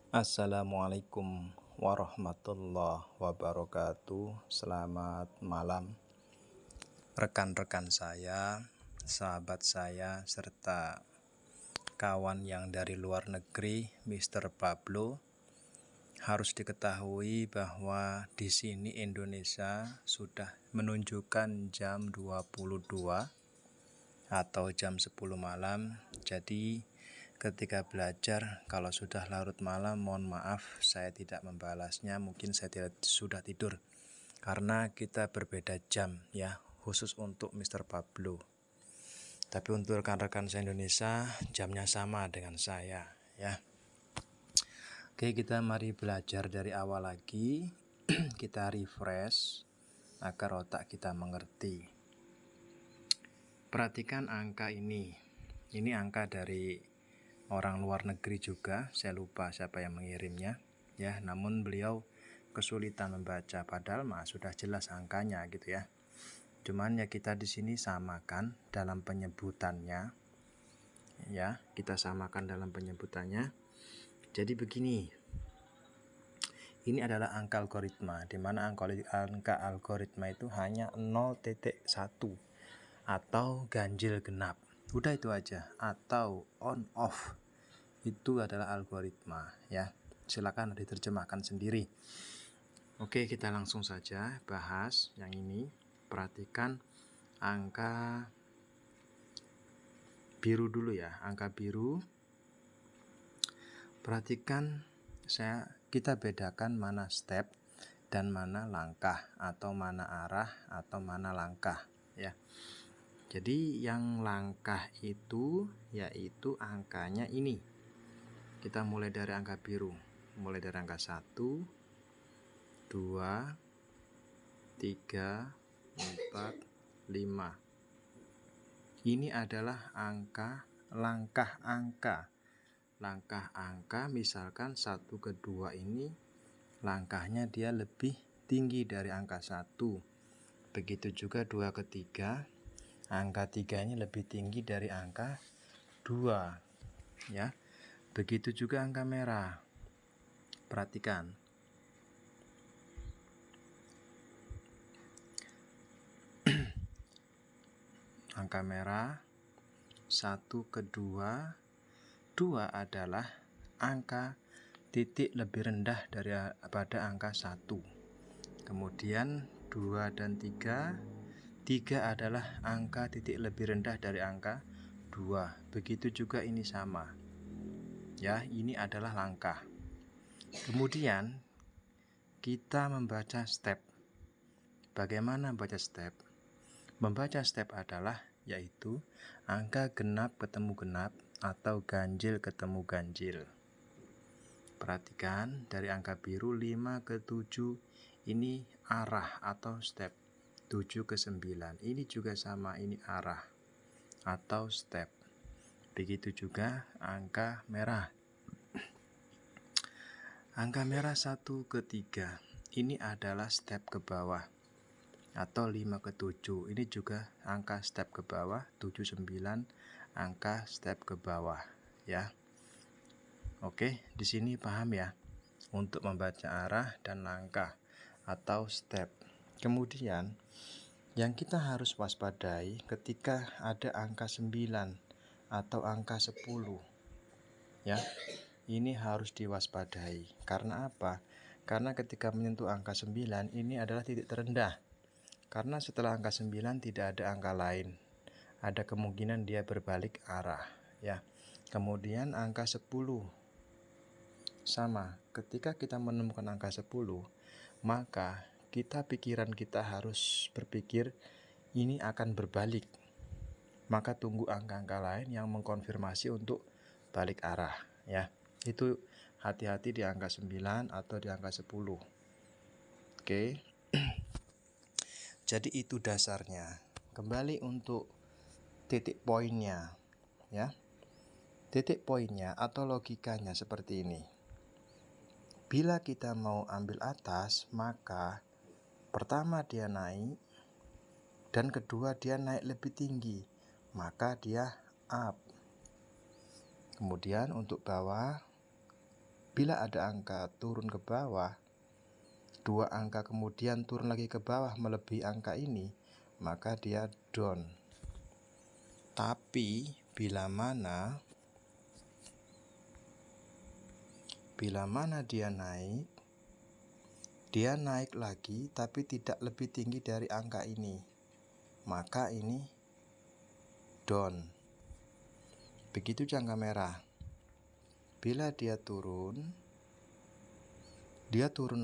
Assalamualaikum warahmatullahi wabarakatuh. Selamat malam rekan-rekan saya, sahabat saya, serta kawan yang dari luar negeri, Mr. Pablo. Harus diketahui bahwa di sini Indonesia sudah menunjukkan jam 22 atau jam 10 malam. Jadi ketika belajar, kalau sudah larut malam, mohon maaf saya tidak membalasnya. Mungkin saya sudah tidur karena kita berbeda jam ya, khusus untuk Mr. Pablo. Tapi untuk rekan-rekan saya Indonesia, jamnya sama dengan saya ya. Oke, kita mari belajar dari awal lagi. Kita refresh agar otak kita mengerti. Perhatikan angka ini. Ini angka dari orang luar negeri juga. Saya lupa siapa yang mengirimnya ya, namun beliau kesulitan membaca, padahal sudah jelas angkanya gitu ya. Cuman ya kita di sini samakan dalam penyebutannya ya, kita samakan dalam penyebutannya. Jadi begini. Ini adalah angka algoritma, di mana angka algoritma itu hanya 0.1 atau ganjil genap. Udah itu aja, atau on off. Itu adalah algoritma ya. Silakan diterjemahkan sendiri. Oke, kita langsung saja bahas yang ini. Perhatikan angka biru dulu ya, angka biru. Perhatikan kita bedakan mana step dan mana langkah, atau mana arah atau mana langkah ya. Jadi yang langkah itu yaitu angkanya ini. Kita mulai dari angka biru. Mulai dari angka 1, 2, 3, 4, 5. Ini adalah langkah angka. Langkah angka misalkan 1 ke 2 ini langkahnya dia lebih tinggi dari angka 1. Begitu juga 2 ke 3. Angka 3 ini lebih tinggi dari angka 2. Ya. Begitu juga angka merah. Perhatikan. Angka merah 1 ke 2. 2 adalah angka titik lebih rendah daripada angka 1. Kemudian 2 dan 3. 3 adalah angka titik lebih rendah dari angka 2. Begitu juga ini sama. Ya, ini adalah langkah. Kemudian kita membaca step. Bagaimana membaca step? Membaca step adalah yaitu angka genap ketemu genap atau ganjil ketemu ganjil. Perhatikan dari angka biru 5 ke 7 ini arah atau step. 7 ke 9 ini juga sama, ini arah atau step. Begitu juga angka merah. Angka merah 1 ke 3 ini adalah step ke bawah atau 5 ke 7. Ini juga angka step ke bawah. 7, 9 angka step ke bawah ya. Oke, di sini paham ya untuk membaca arah dan langkah atau step. Kemudian yang kita harus waspadai ketika ada angka 9 atau angka 10 ya. Ini harus diwaspadai. Karena apa? Karena ketika menyentuh angka 9 ini adalah titik terendah. Karena setelah angka 9 tidak ada angka lain. Ada kemungkinan dia berbalik arah ya. Kemudian angka 10 sama. Ketika kita menemukan angka 10, maka pikiran kita harus berpikir ini akan berbalik. Maka tunggu angka-angka lain yang mengkonfirmasi untuk balik arah ya. Itu hati-hati di angka 9 atau di angka 10. Oke. Jadi itu dasarnya. Kembali untuk titik poinnya ya. Titik poinnya atau logikanya seperti ini. Bila kita mau ambil atas, maka pertama dia naik dan kedua dia naik lebih tinggi, maka dia up. Kemudian untuk bawah Bila ada angka turun ke bawah, 2 angka kemudian turun lagi ke bawah melebihi angka ini, maka dia down. Tapi bila mana dia naik lagi tapi tidak lebih tinggi dari angka ini, maka ini down. Begitu jangka merah. Bila dia turun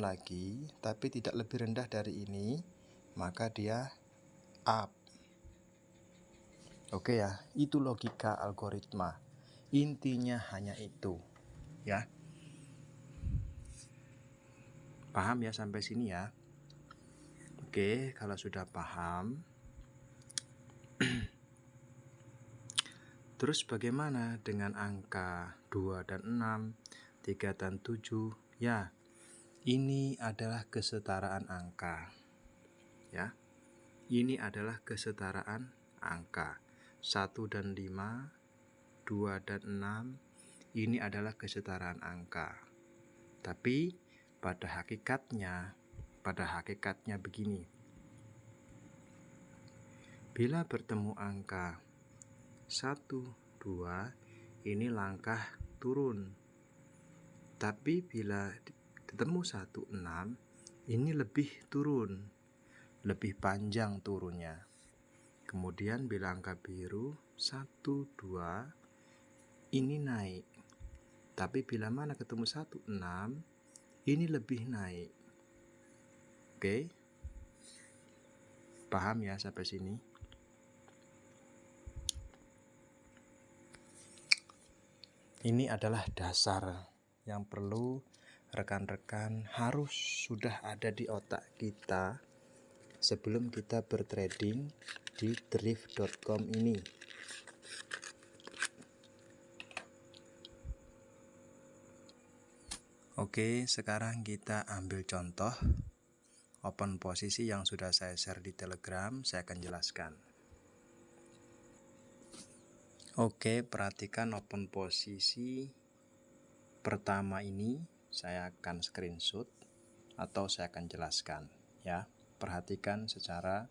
lagi tapi tidak lebih rendah dari ini, maka dia up. Oke ya, itu logika algoritma. Intinya hanya itu, ya. Paham ya sampai sini ya? Oke, kalau sudah paham, terus bagaimana dengan angka 2 dan 6, 3 dan 7? Ya, ini adalah kesetaraan angka. Ya. Ini adalah kesetaraan angka. 1 dan 5, 2 dan 6, ini adalah kesetaraan angka. Tapi pada hakikatnya begini. Bila bertemu angka 1, 2, ini langkah turun. Tapi bila ketemu 1, 6, ini lebih turun, lebih panjang turunnya. Kemudian bila angka biru 1, 2, ini naik. Tapi bila mana ketemu 1, 6, ini lebih naik. Oke? Paham ya sampai sini? Ini adalah dasar yang perlu rekan-rekan harus sudah ada di otak kita sebelum kita bertrading di thrift.com ini. Oke, sekarang kita ambil contoh open posisi yang sudah saya share di Telegram, saya akan jelaskan. Oke, perhatikan open posisi pertama ini, saya akan screenshot atau saya akan jelaskan ya. Perhatikan secara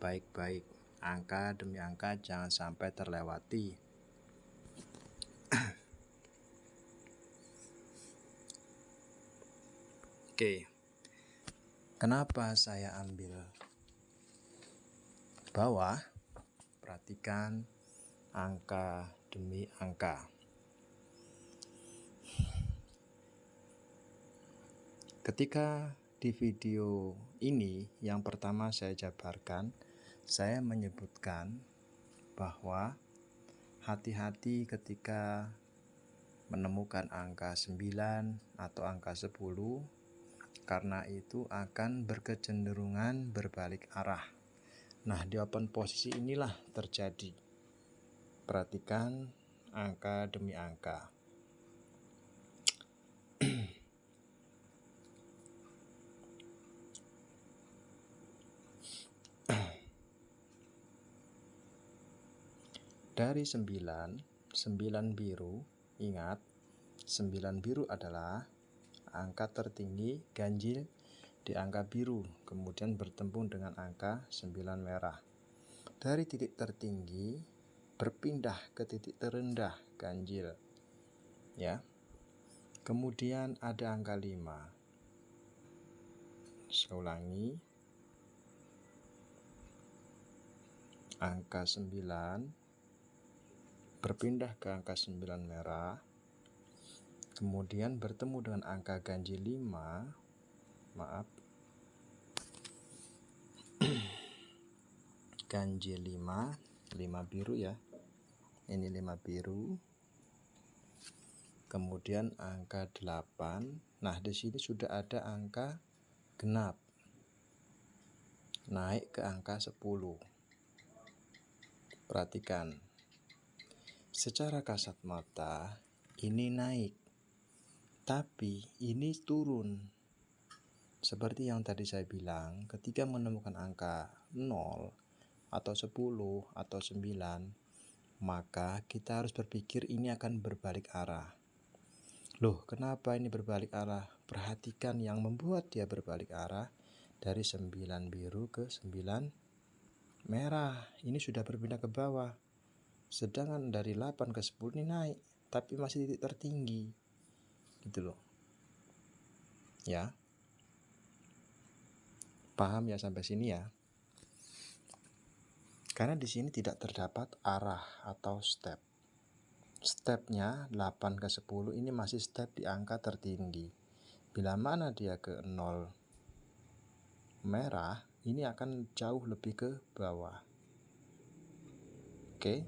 baik-baik, angka demi angka jangan sampai terlewati. Oke, kenapa saya ambil bawah? Perhatikan angka demi angka. Ketika di video ini yang pertama saya jabarkan, saya menyebutkan bahwa hati-hati ketika menemukan angka 9 atau angka 10, karena itu akan berkecenderungan berbalik arah. Nah, di open posisi inilah terjadi. Perhatikan angka demi angka. Dari 9 biru, ingat 9 biru adalah angka tertinggi ganjil di angka biru, kemudian bertemu dengan angka 9 merah. Dari titik tertinggi berpindah ke titik terendah ganjil, ya. Kemudian ada angka 5. Saya ulangi, angka 9 berpindah ke angka 9 merah, kemudian bertemu dengan angka ganjil 5, ganjil 5 biru ya, ini 5 biru, kemudian angka 8. Nah, di sini sudah ada angka genap, naik ke angka 10. Perhatikan, secara kasat mata ini naik, tapi ini turun. Seperti yang tadi saya bilang, ketika menemukan angka 0 atau 10 atau 9, maka kita harus berpikir ini akan berbalik arah. Loh, kenapa ini berbalik arah? Perhatikan yang membuat dia berbalik arah dari 9 biru ke 9 merah. Ini sudah berpindah ke bawah. Sedangkan dari 8 ke 10 ini naik, tapi masih titik tertinggi. Gitu loh. Ya. Paham ya sampai sini ya? Karena di sini tidak terdapat arah atau step. Stepnya 8 ke 10 ini masih step di angka tertinggi. Bila mana dia ke 0 merah, ini akan jauh lebih ke bawah. Oke?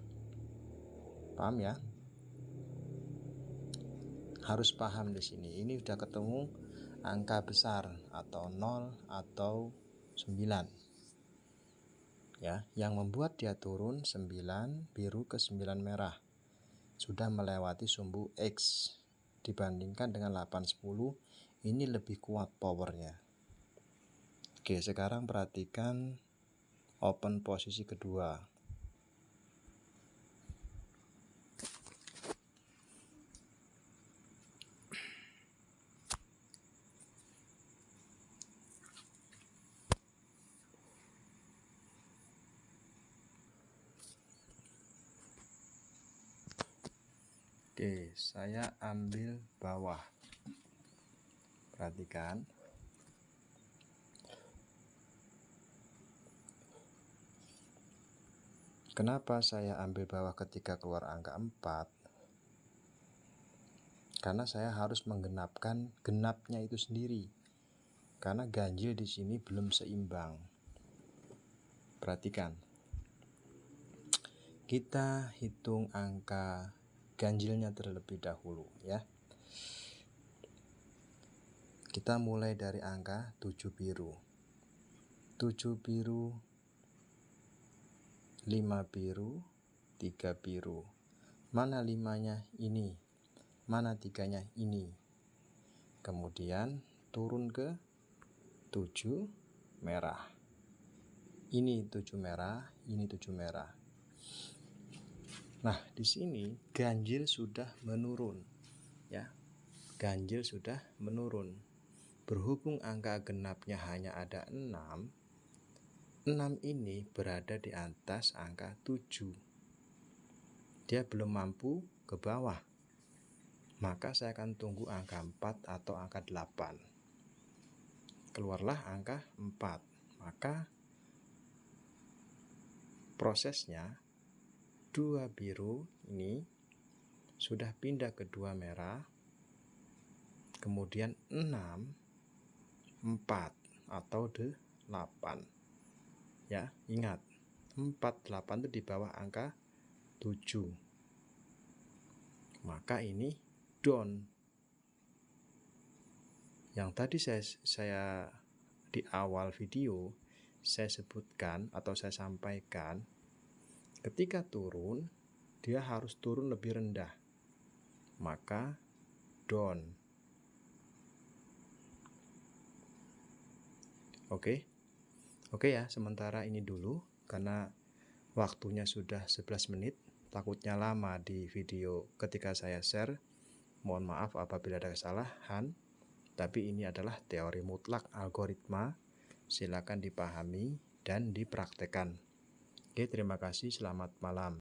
Paham ya? Harus paham di sini. Ini udah ketemu angka besar atau 0 atau 9. Ya, yang membuat dia turun 9 biru ke 9 merah. Sudah melewati sumbu X. Dibandingkan dengan 8 10, ini lebih kuat powernya. Oke, sekarang perhatikan open posisi kedua. Oke, saya ambil bawah. Perhatikan. Kenapa saya ambil bawah ketika keluar angka 4? Karena saya harus menggenapkan genapnya itu sendiri. Karena ganjil di sini belum seimbang. Perhatikan. Kita hitung angka ganjilnya terlebih dahulu ya. Kita mulai dari angka 7 biru. 7 biru, 5 biru, 3 biru. Mana 5-nya? Ini. Mana 3-nya? Ini. Kemudian turun ke 7 merah. Ini 7 merah, ini 7 merah. Nah, di sini ganjil sudah menurun ya. Ganjil sudah menurun. Berhubung angka genapnya hanya ada 6, 6 ini berada di atas angka 7. Dia belum mampu ke bawah. Maka saya akan tunggu angka 4 atau angka 8. Keluarlah angka 4. Maka prosesnya 2 biru ini sudah pindah ke 2 merah. Kemudian 6, 4 atau 8. Ya, ingat 4, 8 itu di bawah angka 7. Maka ini down. Yang tadi saya di awal video saya sebutkan atau saya sampaikan, ketika turun dia harus turun lebih rendah. Maka down. Oke ya, sementara ini dulu karena waktunya sudah 11 menit. Takutnya lama di video ketika saya share. Mohon maaf apabila ada kesalahan. Tapi ini adalah teori mutlak algoritma. Silakan dipahami dan dipraktekkan. Oke, terima kasih. Selamat malam.